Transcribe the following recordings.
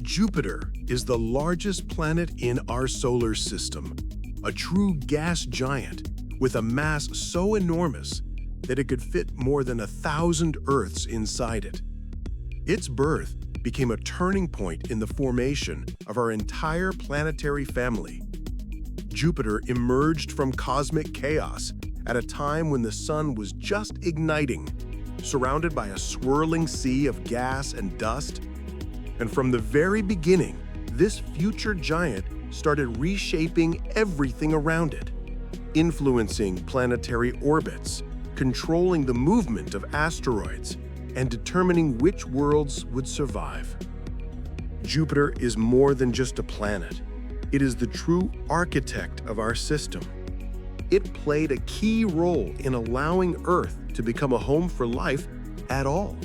Jupiter is the largest planet in our solar system, a true gas giant with a mass so enormous that it could fit more than 1,000 Earths inside it. Its birth became a turning point in the formation of our entire planetary family. Jupiter emerged from cosmic chaos at a time when the sun was just igniting, surrounded by a swirling sea of gas and dust. And from the very beginning, this future giant started reshaping everything around it, influencing planetary orbits, controlling the movement of asteroids, and determining which worlds would survive. Jupiter is more than just a planet. It is the true architect of our system. It played a key role in allowing Earth to become a home for life at all.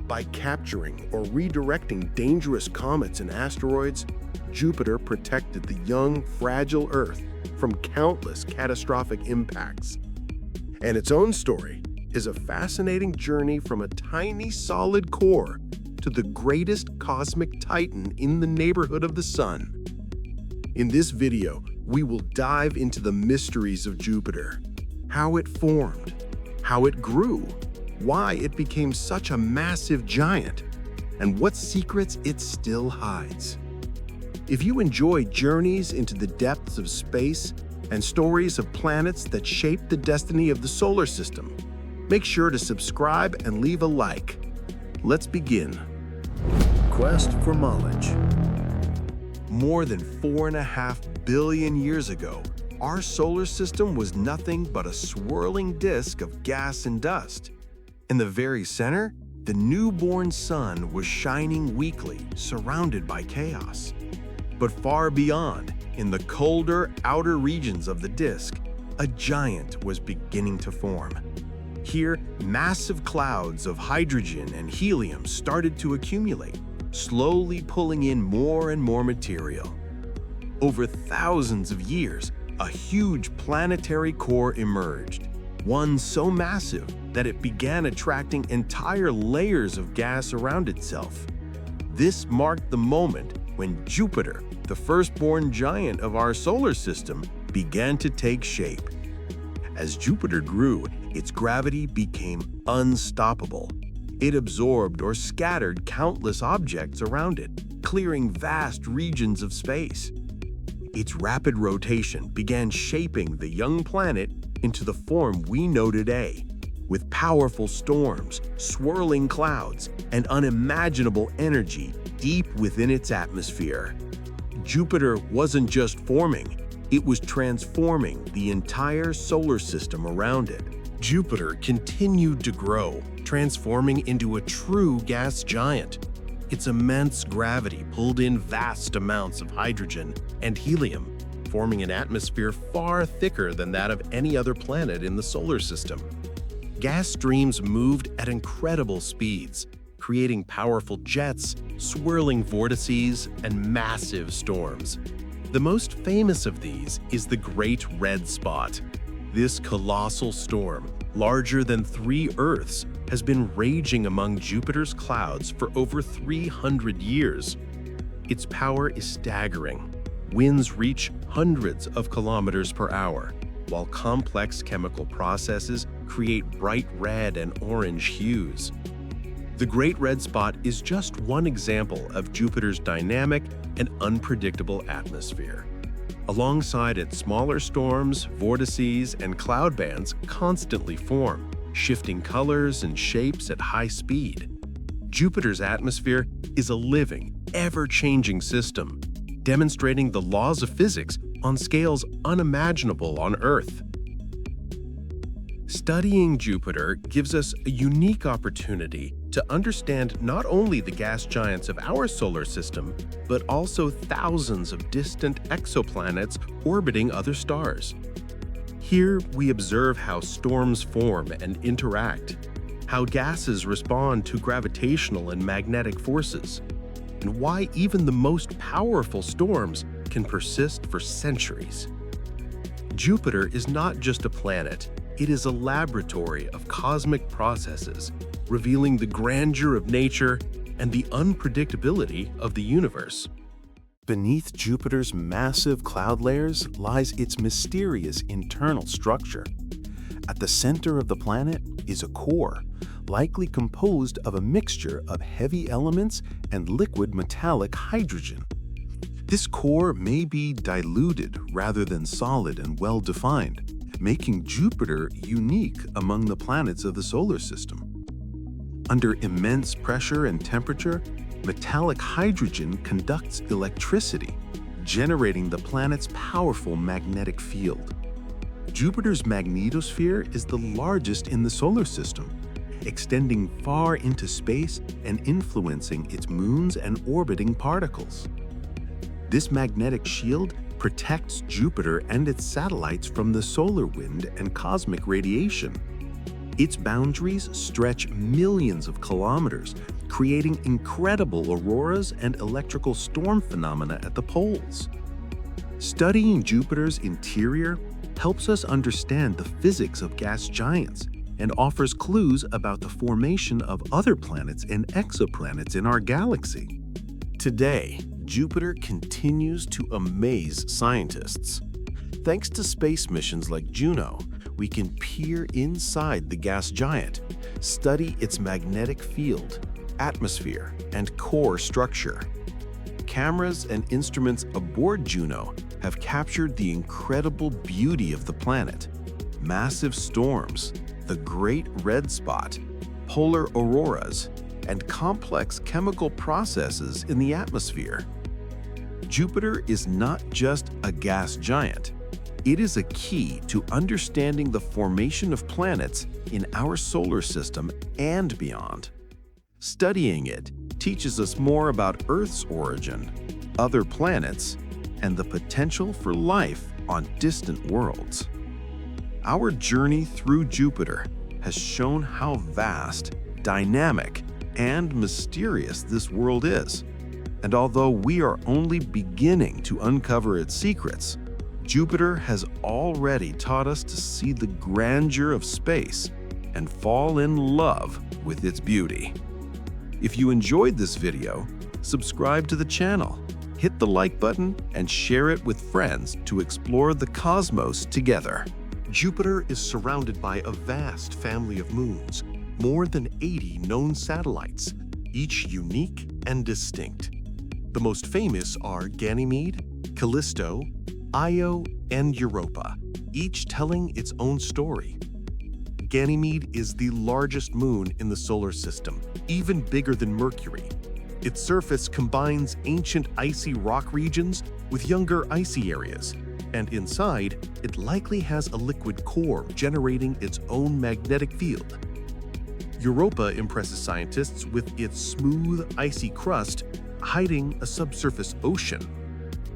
By capturing or redirecting dangerous comets and asteroids, Jupiter protected the young, fragile Earth from countless catastrophic impacts. And its own story is a fascinating journey from a tiny solid core to the greatest cosmic titan in the neighborhood of the Sun. In this video, we will dive into the mysteries of Jupiter, how it formed, how it grew, why it became such a massive giant, and what secrets it still hides. If you enjoy journeys into the depths of space and stories of planets that shaped the destiny of the solar system, make sure to subscribe and leave a like. Let's begin. Quest for knowledge. More than 4.5 billion years ago, our solar system was nothing but a swirling disk of gas and dust. In the very center, the newborn sun was shining weakly, surrounded by chaos. But far beyond, in the colder outer regions of the disk, a giant was beginning to form. Here, massive clouds of hydrogen and helium started to accumulate, slowly pulling in more and more material. Over thousands of years, a huge planetary core emerged, one so massive that it began attracting entire layers of gas around itself. This marked the moment when Jupiter, the firstborn giant of our solar system, began to take shape. As Jupiter grew, its gravity became unstoppable. It absorbed or scattered countless objects around it, clearing vast regions of space. Its rapid rotation began shaping the young planet into the form we know today, with powerful storms, swirling clouds, and unimaginable energy deep within its atmosphere. Jupiter wasn't just forming, it was transforming the entire solar system around it. Jupiter continued to grow, transforming into a true gas giant. Its immense gravity pulled in vast amounts of hydrogen and helium, forming an atmosphere far thicker than that of any other planet in the solar system. Gas streams moved at incredible speeds, creating powerful jets, swirling vortices, and massive storms. The most famous of these is the Great Red Spot. This colossal storm, larger than 3 Earths, has been raging among Jupiter's clouds for over 300 years. Its power is staggering. Winds reach hundreds of kilometers per hour, while complex chemical processes create bright red and orange hues. The Great Red Spot is just one example of Jupiter's dynamic and unpredictable atmosphere. Alongside it, smaller storms, vortices, and cloud bands constantly form, shifting colors and shapes at high speed. Jupiter's atmosphere is a living, ever-changing system, demonstrating the laws of physics on scales unimaginable on Earth. Studying Jupiter gives us a unique opportunity to understand not only the gas giants of our solar system, but also thousands of distant exoplanets orbiting other stars. Here, we observe how storms form and interact, how gases respond to gravitational and magnetic forces, and why even the most powerful storms can persist for centuries. Jupiter is not just a planet, it is a laboratory of cosmic processes, revealing the grandeur of nature and the unpredictability of the universe. Beneath Jupiter's massive cloud layers lies its mysterious internal structure. At the center of the planet is a core, likely composed of a mixture of heavy elements and liquid metallic hydrogen. This core may be diluted rather than solid and well-defined, making Jupiter unique among the planets of the solar system. Under immense pressure and temperature, metallic hydrogen conducts electricity, generating the planet's powerful magnetic field. Jupiter's magnetosphere is the largest in the solar system, extending far into space and influencing its moons and orbiting particles. This magnetic shield protects Jupiter and its satellites from the solar wind and cosmic radiation. Its boundaries stretch millions of kilometers, creating incredible auroras and electrical storm phenomena at the poles. Studying Jupiter's interior helps us understand the physics of gas giants and offers clues about the formation of other planets and exoplanets in our galaxy. Today, Jupiter continues to amaze scientists. Thanks to space missions like Juno, we can peer inside the gas giant, study its magnetic field, atmosphere, and core structure. Cameras and instruments aboard Juno have captured the incredible beauty of the planet: massive storms, the Great Red Spot, polar auroras, and complex chemical processes in the atmosphere. Jupiter is not just a gas giant. It is a key to understanding the formation of planets in our solar system and beyond. Studying it teaches us more about Earth's origin, other planets, and the potential for life on distant worlds. Our journey through Jupiter has shown how vast, dynamic, and mysterious this world is. And although we are only beginning to uncover its secrets, Jupiter has already taught us to see the grandeur of space and fall in love with its beauty. If you enjoyed this video, subscribe to the channel, hit the like button, and share it with friends to explore the cosmos together. Jupiter is surrounded by a vast family of moons, more than 80 known satellites, each unique and distinct. The most famous are Ganymede, Callisto, Io, and Europa, each telling its own story. Ganymede is the largest moon in the solar system, even bigger than Mercury. Its surface combines ancient icy rock regions with younger icy areas, and inside, it likely has a liquid core generating its own magnetic field. Europa impresses scientists with its smooth, icy crust hiding a subsurface ocean.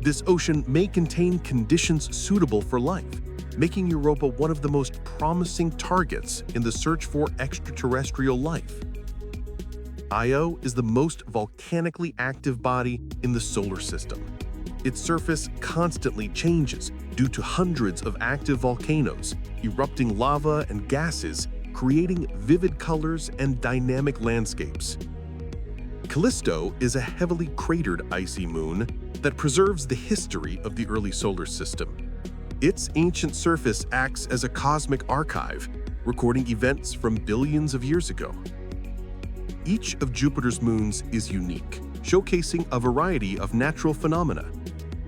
This ocean may contain conditions suitable for life, making Europa one of the most promising targets in the search for extraterrestrial life. Io is the most volcanically active body in the solar system. Its surface constantly changes due to hundreds of active volcanoes, erupting lava and gases, creating vivid colors and dynamic landscapes. Callisto is a heavily cratered icy moon that preserves the history of the early solar system. Its ancient surface acts as a cosmic archive, recording events from billions of years ago. Each of Jupiter's moons is unique, showcasing a variety of natural phenomena.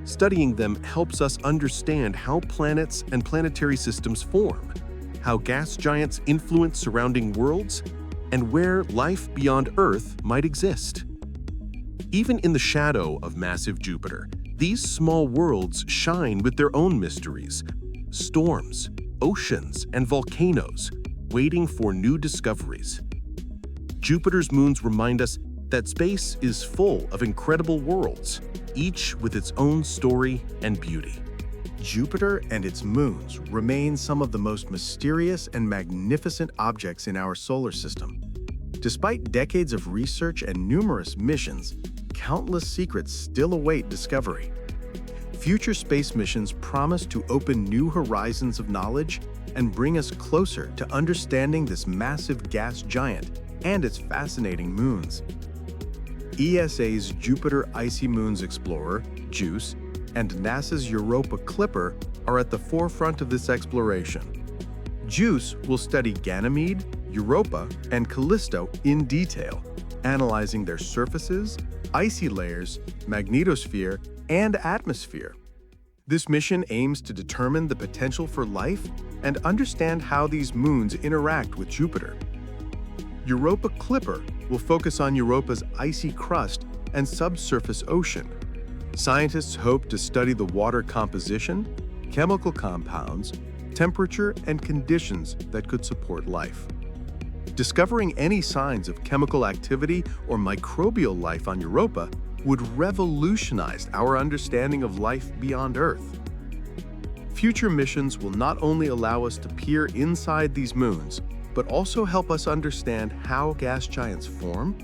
Studying them helps us understand how planets and planetary systems form, how gas giants influence surrounding worlds, and where life beyond Earth might exist. Even in the shadow of massive Jupiter, these small worlds shine with their own mysteries: storms, oceans, and volcanoes, waiting for new discoveries. Jupiter's moons remind us that space is full of incredible worlds, each with its own story and beauty. Jupiter and its moons remain some of the most mysterious and magnificent objects in our solar system. Despite decades of research and numerous missions, countless secrets still await discovery. Future space missions promise to open new horizons of knowledge and bring us closer to understanding this massive gas giant and its fascinating moons. ESA's Jupiter Icy Moons Explorer, JUICE, and NASA's Europa Clipper are at the forefront of this exploration. JUICE will study Ganymede, Europa, and Callisto in detail, analyzing their surfaces, icy layers, magnetosphere, and atmosphere. This mission aims to determine the potential for life and understand how these moons interact with Jupiter. Europa Clipper will focus on Europa's icy crust and subsurface ocean. Scientists hope to study the water composition, chemical compounds, temperature, and conditions that could support life. Discovering any signs of chemical activity or microbial life on Europa would revolutionize our understanding of life beyond Earth. Future missions will not only allow us to peer inside these moons, but also help us understand how gas giants form,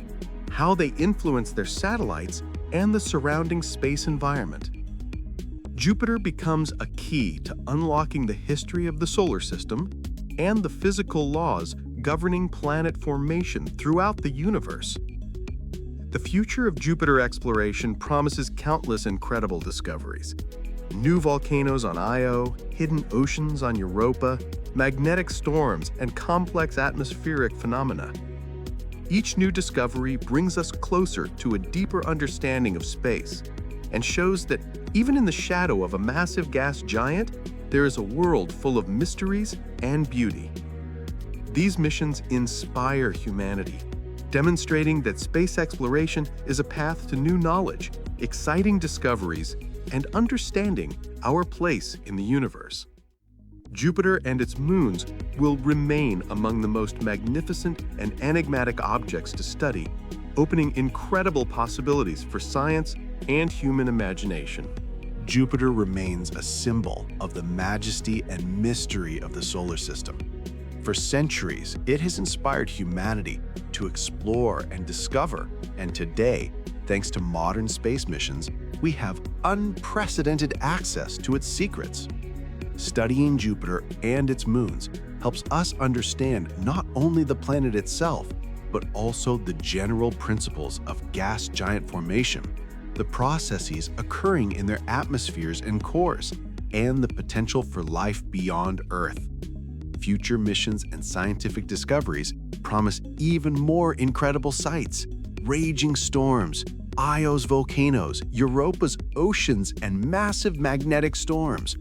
how they influence their satellites, and the surrounding space environment. Jupiter becomes a key to unlocking the history of the solar system and the physical laws governing planet formation throughout the universe. The future of Jupiter exploration promises countless incredible discoveries. New volcanoes on Io, hidden oceans on Europa, magnetic storms, and complex atmospheric phenomena. Each new discovery brings us closer to a deeper understanding of space and shows that even in the shadow of a massive gas giant, there is a world full of mysteries and beauty. These missions inspire humanity, demonstrating that space exploration is a path to new knowledge, exciting discoveries, and understanding our place in the universe. Jupiter and its moons will remain among the most magnificent and enigmatic objects to study, opening incredible possibilities for science and human imagination. Jupiter remains a symbol of the majesty and mystery of the solar system. For centuries, it has inspired humanity to explore and discover, and today, thanks to modern space missions, we have unprecedented access to its secrets. Studying Jupiter and its moons helps us understand not only the planet itself, but also the general principles of gas giant formation, the processes occurring in their atmospheres and cores, and the potential for life beyond Earth. Future missions and scientific discoveries promise even more incredible sights: raging storms, Io's volcanoes, Europa's oceans, and massive magnetic storms.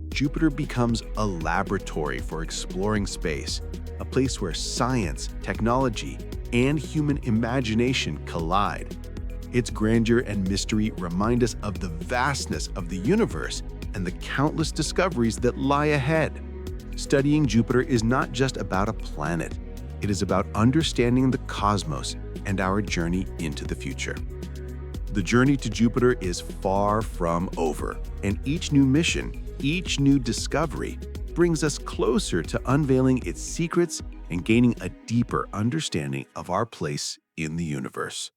Jupiter becomes a laboratory for exploring space, a place where science, technology, and human imagination collide. Its grandeur and mystery remind us of the vastness of the universe and the countless discoveries that lie ahead. Studying Jupiter is not just about a planet. It is about understanding the cosmos and our journey into the future. The journey to Jupiter is far from over, and each new mission, each new discovery, brings us closer to unveiling its secrets and gaining a deeper understanding of our place in the universe.